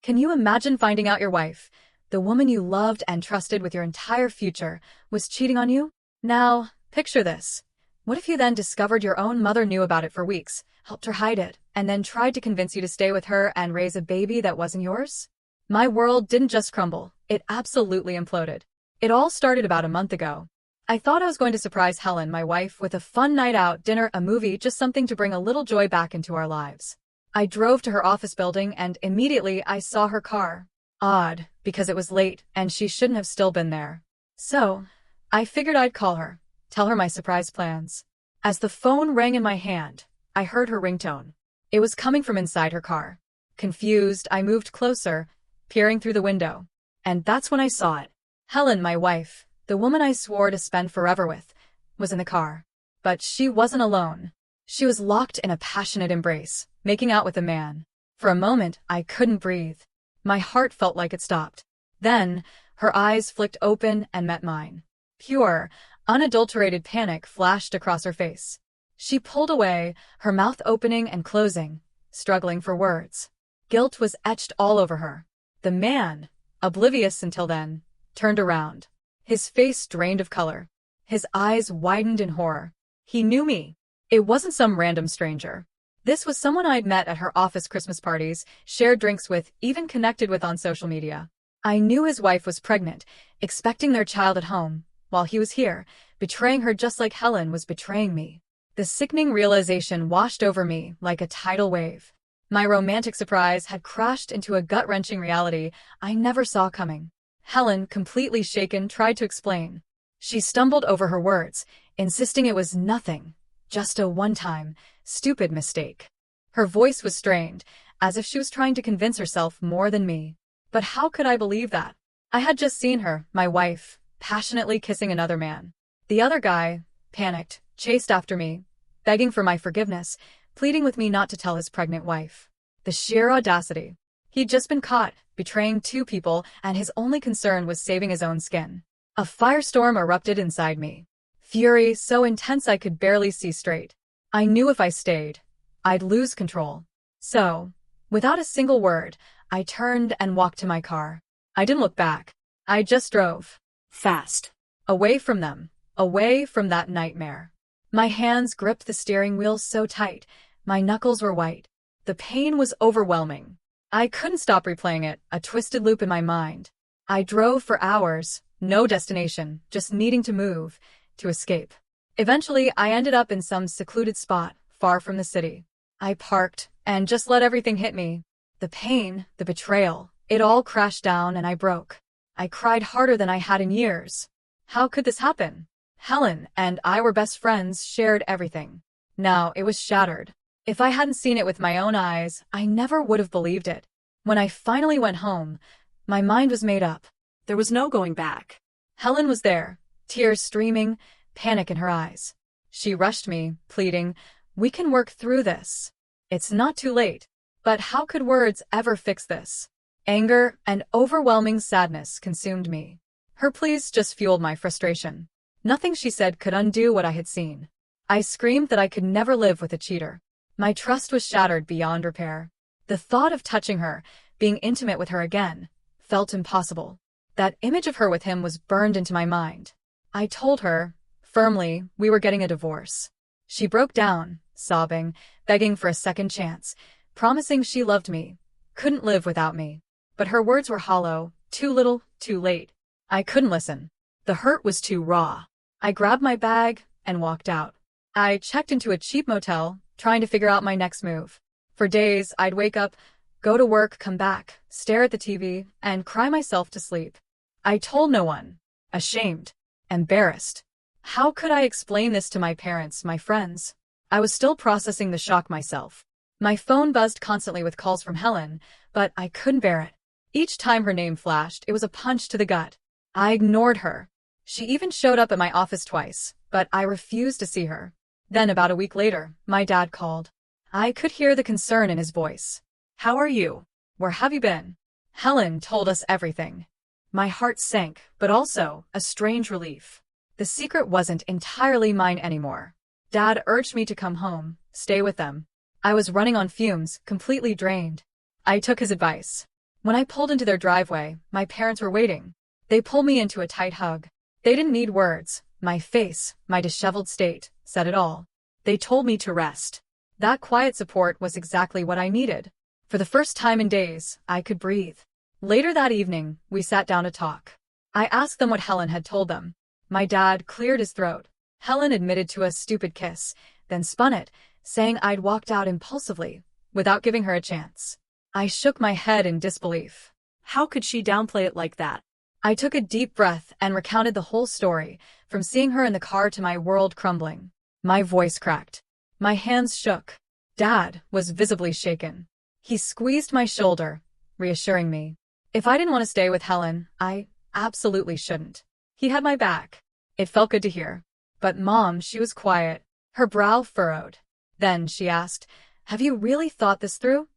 Can you imagine finding out your wife, the woman you loved and trusted with your entire future, was cheating on you? Now, picture this. What if you then discovered your own mother knew about it for weeks, helped her hide it, and then tried to convince you to stay with her and raise a baby that wasn't yours? My world didn't just crumble, it absolutely imploded. It all started about a month ago. I thought I was going to surprise Helen, my wife, with a fun night out, dinner, a movie, just something to bring a little joy back into our lives. I drove to her office building and immediately I saw her car. Odd, because it was late and she shouldn't have still been there. So, I figured I'd call her, tell her my surprise plans. As the phone rang in my hand, I heard her ringtone. It was coming from inside her car. Confused, I moved closer, peering through the window. And that's when I saw it. Helen, my wife, the woman I swore to spend forever with, was in the car. But she wasn't alone. She was locked in a passionate embrace, making out with a man. For a moment, I couldn't breathe. My heart felt like it stopped. Then, her eyes flicked open and met mine. Pure, unadulterated panic flashed across her face. She pulled away, her mouth opening and closing, struggling for words. Guilt was etched all over her. The man, oblivious until then, turned around. His face drained of color. His eyes widened in horror. He knew me. It wasn't some random stranger. This was someone I'd met at her office Christmas parties, shared drinks with, even connected with on social media. I knew his wife was pregnant, expecting their child at home, while he was here, betraying her just like Helen was betraying me. The sickening realization washed over me like a tidal wave. My romantic surprise had crashed into a gut-wrenching reality I never saw coming. Helen, completely shaken, tried to explain. She stumbled over her words, insisting it was nothing, just a one-time, stupid mistake. Her voice was strained, as if she was trying to convince herself more than me. But how could I believe that? I had just seen her, my wife, passionately kissing another man. The other guy, panicked, chased after me, begging for my forgiveness, pleading with me not to tell his pregnant wife. The sheer audacity. He'd just been caught, betraying two people, and his only concern was saving his own skin. A firestorm erupted inside me. Fury so intense I could barely see straight. I knew if I stayed, I'd lose control. So, without a single word, I turned and walked to my car. I didn't look back. I just drove. Fast. Away from them. Away from that nightmare. My hands gripped the steering wheel so tight, my knuckles were white. The pain was overwhelming. I couldn't stop replaying it, a twisted loop in my mind. I drove for hours, no destination, just needing to move, to escape. Eventually, I ended up in some secluded spot, far from the city. I parked, and just let everything hit me. The pain, the betrayal, it all crashed down and I broke. I cried harder than I had in years. How could this happen? Helen and I were best friends, shared everything. Now it was shattered. If I hadn't seen it with my own eyes, I never would have believed it. When I finally went home, my mind was made up. There was no going back. Helen was there, tears streaming, panic in her eyes. She rushed me, pleading, "We can work through this. It's not too late." But how could words ever fix this? Anger and overwhelming sadness consumed me. Her pleas just fueled my frustration. Nothing she said could undo what I had seen. I screamed that I could never live with a cheater. My trust was shattered beyond repair. The thought of touching her, being intimate with her again, felt impossible. That image of her with him was burned into my mind. I told her, firmly, we were getting a divorce. She broke down, sobbing, begging for a second chance, promising she loved me, couldn't live without me. But her words were hollow, too little, too late. I couldn't listen. The hurt was too raw. I grabbed my bag and walked out. I checked into a cheap motel, trying to figure out my next move. For days, I'd wake up, go to work, come back, stare at the TV, and cry myself to sleep. I told no one. Ashamed. Embarrassed. How could I explain this to my parents, my friends? I was still processing the shock myself. My phone buzzed constantly with calls from Helen, but I couldn't bear it. Each time her name flashed, it was a punch to the gut. I ignored her. She even showed up at my office twice, but I refused to see her. Then about a week later, my dad called. I could hear the concern in his voice. "How are you? Where have you been?" Helen told us everything. My heart sank, but also a strange relief. The secret wasn't entirely mine anymore. Dad urged me to come home, stay with them. I was running on fumes, completely drained. I took his advice. When I pulled into their driveway, my parents were waiting. They pulled me into a tight hug. They didn't need words. My face, my disheveled state, said it all. They told me to rest. That quiet support was exactly what I needed. For the first time in days, I could breathe. Later that evening, we sat down to talk. I asked them what Helen had told them. My dad cleared his throat. Helen admitted to a stupid kiss, then spun it, saying I'd walked out impulsively, without giving her a chance. I shook my head in disbelief. How could she downplay it like that? I took a deep breath and recounted the whole story, from seeing her in the car to my world crumbling. My voice cracked. My hands shook. Dad was visibly shaken. He squeezed my shoulder, reassuring me. If I didn't want to stay with Helen, I absolutely shouldn't. He had my back. It felt good to hear. But Mom, she was quiet, her brow furrowed. Then she asked, "Have you really thought this through?"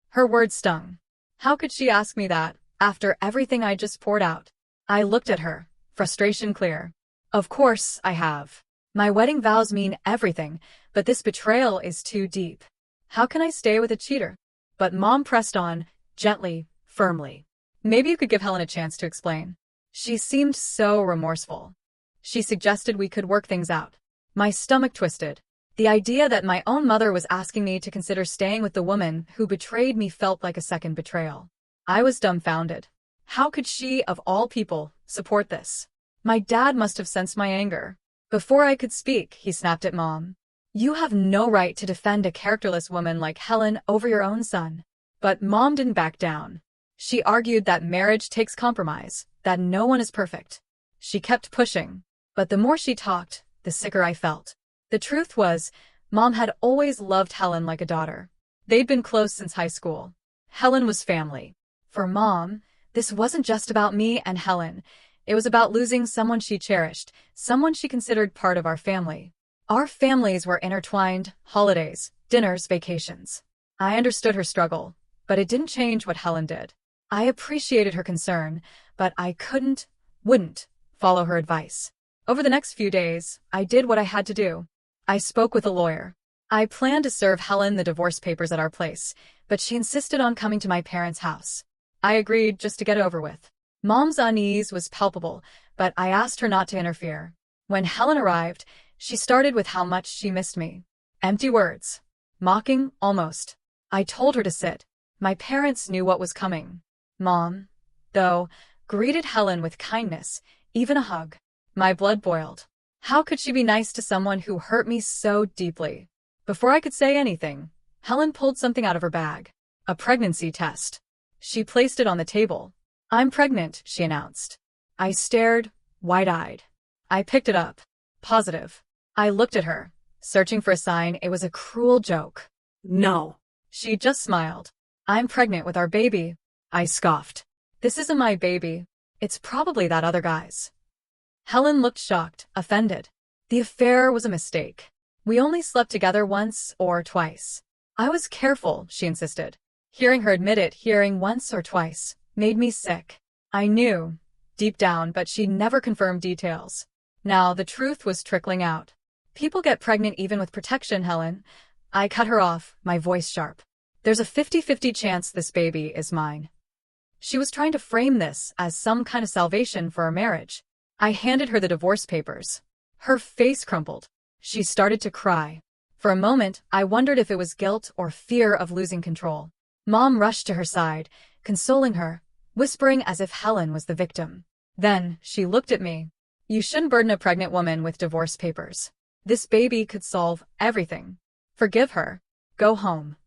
Her words stung. How could she ask me that, after everything I just poured out? I looked at her, frustration clear. Of course I have. My wedding vows mean everything, but this betrayal is too deep. How can I stay with a cheater? But Mom pressed on, gently, firmly. Maybe you could give Helen a chance to explain. She seemed so remorseful. She suggested we could work things out. My stomach twisted. The idea that my own mother was asking me to consider staying with the woman who betrayed me felt like a second betrayal. I was dumbfounded. How could she, of all people, support this? My dad must have sensed my anger. Before I could speak, he snapped at Mom. You have no right to defend a characterless woman like Helen over your own son. But Mom didn't back down. She argued that marriage takes compromise, that no one is perfect. She kept pushing. But the more she talked, the sicker I felt. The truth was, Mom had always loved Helen like a daughter. They'd been close since high school. Helen was family. For Mom, this wasn't just about me and Helen. It was about losing someone she cherished, someone she considered part of our family. Our families were intertwined, holidays, dinners, vacations. I understood her struggle, but it didn't change what Helen did. I appreciated her concern, but I wouldn't follow her advice. Over the next few days, I did what I had to do. I spoke with a lawyer. I planned to serve Helen the divorce papers at our place, but she insisted on coming to my parents' house. I agreed just to get it over with. Mom's unease was palpable, but I asked her not to interfere. When Helen arrived, she started with how much she missed me. Empty words. Mocking, almost. I told her to sit. My parents knew what was coming. Mom, though, greeted Helen with kindness, even a hug. My blood boiled. How could she be nice to someone who hurt me so deeply? Before I could say anything, Helen pulled something out of her bag. A pregnancy test. She placed it on the table. I'm pregnant, she announced. I stared, wide-eyed. I picked it up. Positive. I looked at her, searching for a sign it was a cruel joke. No. She just smiled. I'm pregnant with our baby. I scoffed. This isn't my baby. It's probably that other guy's. Helen looked shocked, offended. The affair was a mistake. We only slept together once or twice. I was careful, she insisted. Hearing her admit it, hearing once or twice, made me sick. I knew, deep down, but she never confirmed details. Now the truth was trickling out. People get pregnant even with protection, Helen. I cut her off, my voice sharp. There's a 50-50 chance this baby is mine. She was trying to frame this as some kind of salvation for our marriage. I handed her the divorce papers. Her face crumpled. She started to cry. For a moment, I wondered if it was guilt or fear of losing control. Mom rushed to her side, consoling her, whispering as if Helen was the victim. Then, she looked at me. You shouldn't burden a pregnant woman with divorce papers. This baby could solve everything. Forgive her. Go home.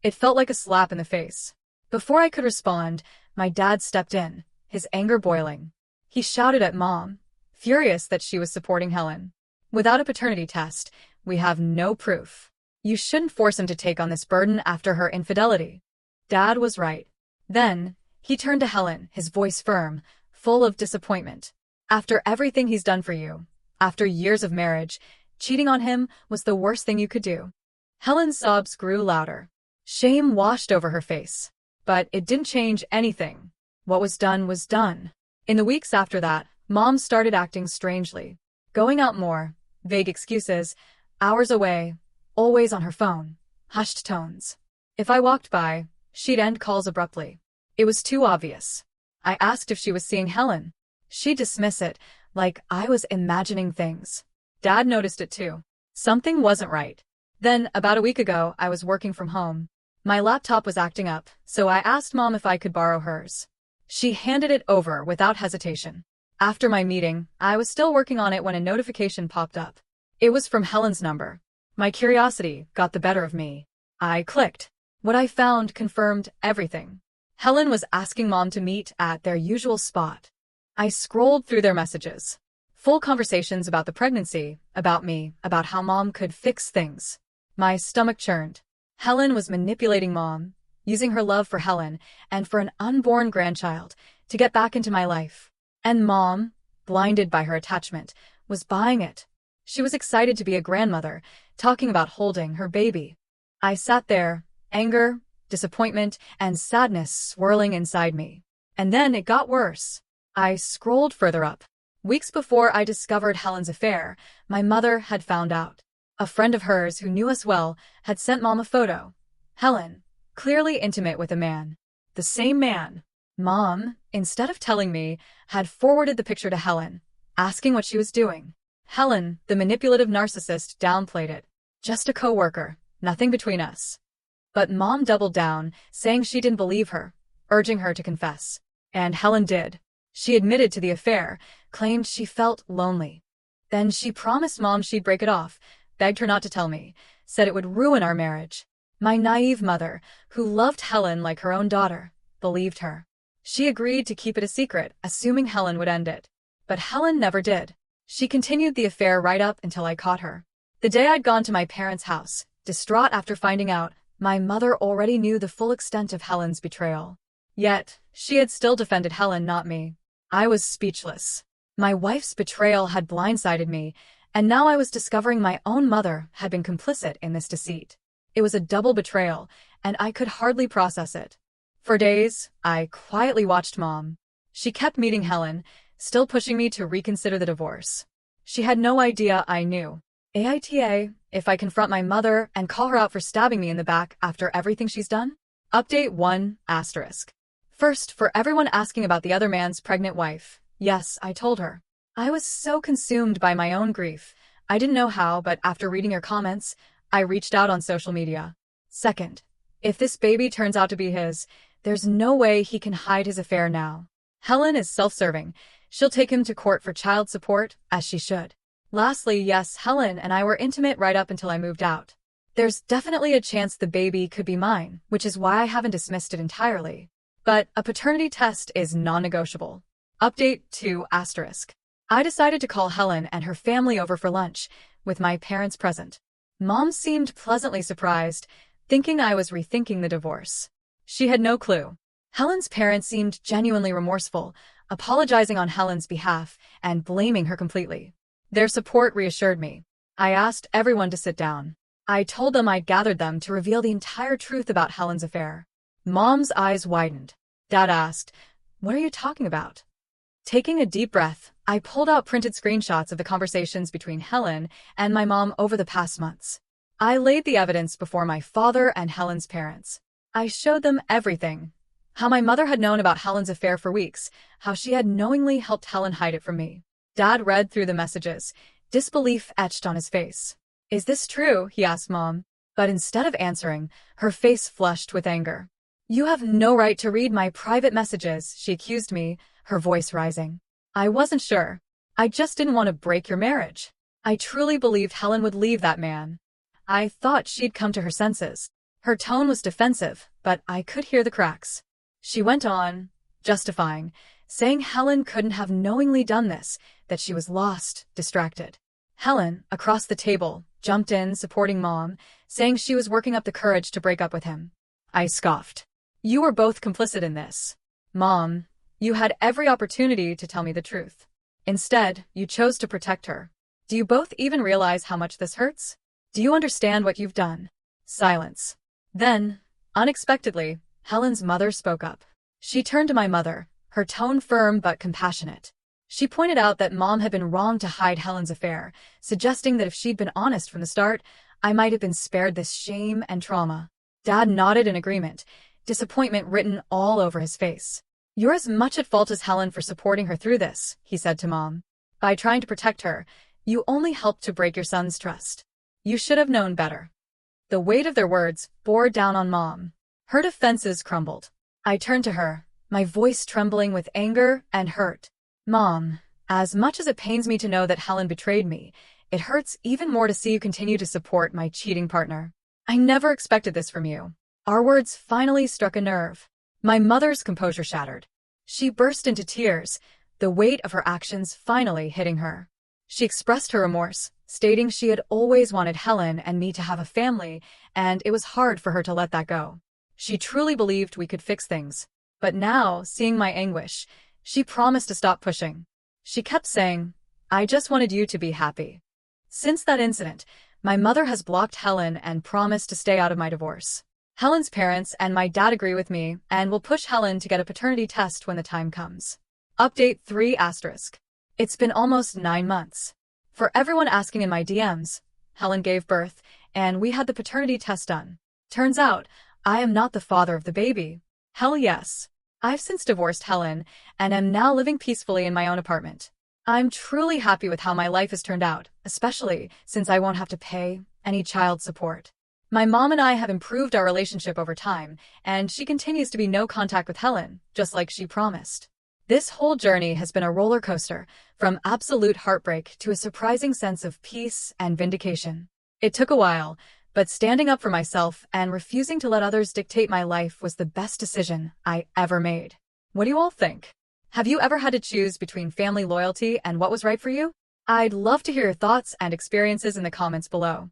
It felt like a slap in the face. Before I could respond, my dad stepped in, his anger boiling. He shouted at Mom, furious that she was supporting Helen. Without a paternity test, we have no proof. You shouldn't force him to take on this burden after her infidelity. Dad was right. Then, he turned to Helen, his voice firm, full of disappointment. After everything he's done for you, after years of marriage, cheating on him was the worst thing you could do. Helen's sobs grew louder. Shame washed over her face. But it didn't change anything. What was done was done. In the weeks after that, Mom started acting strangely. Going out more, vague excuses, hours away, always on her phone, hushed tones. If I walked by, she'd end calls abruptly. It was too obvious. I asked if she was seeing Helen. She'd dismiss it, like I was imagining things. Dad noticed it too. Something wasn't right. Then, about a week ago, I was working from home. My laptop was acting up, so I asked Mom if I could borrow hers. She handed it over without hesitation. After my meeting, I was still working on it when a notification popped up. It was from Helen's number. My curiosity got the better of me. I clicked. What I found confirmed everything. Helen was asking Mom to meet at their usual spot. I scrolled through their messages. Full conversations about the pregnancy, about me, about how Mom could fix things. My stomach churned. Helen was manipulating Mom, using her love for Helen and for an unborn grandchild to get back into my life. And Mom, blinded by her attachment, was buying it. She was excited to be a grandmother, talking about holding her baby. I sat there, anger, disappointment, and sadness swirling inside me. And then it got worse. I scrolled further up. Weeks before I discovered Helen's affair, my mother had found out. A friend of hers who knew us well had sent Mom a photo. Helen, clearly intimate with a man. The same man. Mom, instead of telling me, had forwarded the picture to Helen, asking what she was doing. Helen, the manipulative narcissist, downplayed it. Just a coworker, nothing between us. But Mom doubled down, saying she didn't believe her, urging her to confess. And Helen did. She admitted to the affair, claimed she felt lonely. Then she promised Mom she'd break it off, begged her not to tell me, said it would ruin our marriage. My naive mother, who loved Helen like her own daughter, believed her. She agreed to keep it a secret, assuming Helen would end it. But Helen never did. She continued the affair right up until I caught her. The day I'd gone to my parents' house, distraught after finding out, my mother already knew the full extent of Helen's betrayal. Yet, she had still defended Helen, not me. I was speechless. My wife's betrayal had blindsided me, and now I was discovering my own mother had been complicit in this deceit. It was a double betrayal, and I could hardly process it. For days, I quietly watched Mom. She kept meeting Helen, still pushing me to reconsider the divorce. She had no idea I knew. AITA, if I confront my mother and call her out for stabbing me in the back after everything she's done? Update 1, asterisk. First, for everyone asking about the other man's pregnant wife. Yes, I told her. I was so consumed by my own grief. I didn't know how, but after reading your comments, I reached out on social media. Second, if this baby turns out to be his, there's no way he can hide his affair now. Helen is self-serving. She'll take him to court for child support, as she should. Lastly, yes, Helen and I were intimate right up until I moved out. There's definitely a chance the baby could be mine, which is why I haven't dismissed it entirely. But a paternity test is non-negotiable. Update 2, asterisk. I decided to call Helen and her family over for lunch, with my parents present. Mom seemed pleasantly surprised, thinking I was rethinking the divorce. She had no clue. Helen's parents seemed genuinely remorseful, apologizing on Helen's behalf and blaming her completely. Their support reassured me. I asked everyone to sit down. I told them I'd gathered them to reveal the entire truth about Helen's affair. Mom's eyes widened. Dad asked, "What are you talking about?" Taking a deep breath, I pulled out printed screenshots of the conversations between Helen and my mom over the past months. I laid the evidence before my father and Helen's parents. I showed them everything. How my mother had known about Helen's affair for weeks, how she had knowingly helped Helen hide it from me. Dad read through the messages, disbelief etched on his face. "Is this true?" he asked Mom. But instead of answering, her face flushed with anger. "You have no right to read my private messages," she accused me, her voice rising. I wasn't sure. I just didn't want to break your marriage. I truly believed Helen would leave that man. I thought she'd come to her senses. Her tone was defensive, but I could hear the cracks. She went on, justifying, saying Helen couldn't have knowingly done this, that she was lost, distracted. Helen, across the table, jumped in, supporting Mom, saying she was working up the courage to break up with him. I scoffed. "You were both complicit in this. Mom, you had every opportunity to tell me the truth. Instead, you chose to protect her. Do you both even realize how much this hurts? Do you understand what you've done?" Silence. Then, unexpectedly, Helen's mother spoke up. She turned to my mother, her tone firm but compassionate. She pointed out that Mom had been wrong to hide Helen's affair, suggesting that if she'd been honest from the start, I might have been spared this shame and trauma. Dad nodded in agreement, disappointment written all over his face. "You're as much at fault as Helen for supporting her through this," he said to Mom. "By trying to protect her, you only helped to break your son's trust. You should have known better." The weight of their words bore down on Mom. Her defenses crumbled. I turned to her, my voice trembling with anger and hurt. "Mom, as much as it pains me to know that Helen betrayed me, it hurts even more to see you continue to support my cheating partner. I never expected this from you." Our words finally struck a nerve. My mother's composure shattered. She burst into tears, the weight of her actions finally hitting her. She expressed her remorse, stating she had always wanted Helen and me to have a family, and it was hard for her to let that go. She truly believed we could fix things. But now, seeing my anguish, she promised to stop pushing. She kept saying, "I just wanted you to be happy." Since that incident, my mother has blocked Helen and promised to stay out of my divorce. Helen's parents and my dad agree with me and will push Helen to get a paternity test when the time comes. Update 3 asterisk. It's been almost 9 months. For everyone asking in my DMs, Helen gave birth, and we had the paternity test done. Turns out, I am not the father of the baby. Hell yes. I've since divorced Helen, and am now living peacefully in my own apartment. I'm truly happy with how my life has turned out, especially since I won't have to pay any child support. My mom and I have improved our relationship over time, and she continues to be no contact with Helen, just like she promised. This whole journey has been a roller coaster, from absolute heartbreak to a surprising sense of peace and vindication. It took a while, but standing up for myself and refusing to let others dictate my life was the best decision I ever made. What do you all think? Have you ever had to choose between family loyalty and what was right for you? I'd love to hear your thoughts and experiences in the comments below.